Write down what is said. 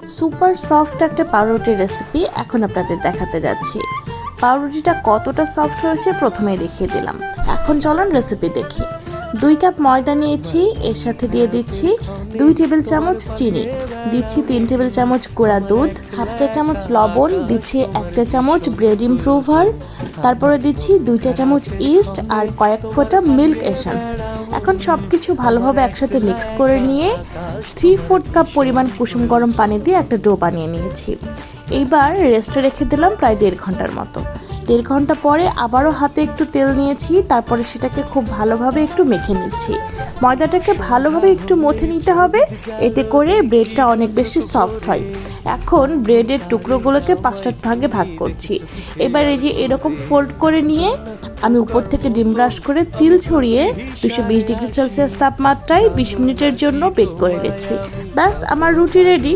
Super soft একটা পাউরুটির recipe এখন আপনাদের দেখাতে যাচ্ছি। পাউরুটিটা কতটা সফট হয়েছে প্রথমেই দেখিয়ে দিলাম। এখন চলুন রেসিপি দেখি। 2 কাপ ময়দা নিয়েছি, এর সাথে দিয়ে দিচ্ছি 2 টেবিল চামচ চিনি, দিচ্ছি 3 টেবিল চামচ গুঁড়া দুধ, হাফ চা চামচ লবণ, দিচ্ছি 1 চা চামচ ব্রেড ইমপ্রুভার, তারপরে দিচ্ছি 2 চা চামচ ইস্ট আর কয়েক ফোঁটা মিল্ক এসেন্স। এখন সব কিছু ভালোভাবে একসাথে মিক্স করে নিয়ে 3/4 কাপ পরিমাণ কুসুম গরম পানি দিয়ে একটা ডো বানিয়ে নিয়েছি। এইবার রেস্টে রেখে দিলাম প্রায় 1.5 ঘন্টার মতো। 1.5 ঘন্টা পরে আবারও হাতে একটু তেল নিয়েছি, তারপরে সেটাকে খুব ভালোভাবে একটু মেখে নিচ্ছি। ময়দাটাকে ভালোভাবে একটু মথে নিতে হবে, এতে করে ব্রেডটা অনেক বেশি সফট হয়। এখন ব্রেডের টুকরোগুলোকে 5টা ভাগে ভাগ করছি। এবার এই যে এরকম ফোল্ড করে নিয়ে আমি উপর থেকে ডিম ব্রাশ করে তিল ছড়িয়ে 220 ডিগ্রি সেলসিয়াস তাপমাত্রায় 20 মিনিটের জন্য বেক করে নিচ্ছি। ব্যাস, আমার রুটি রেডি।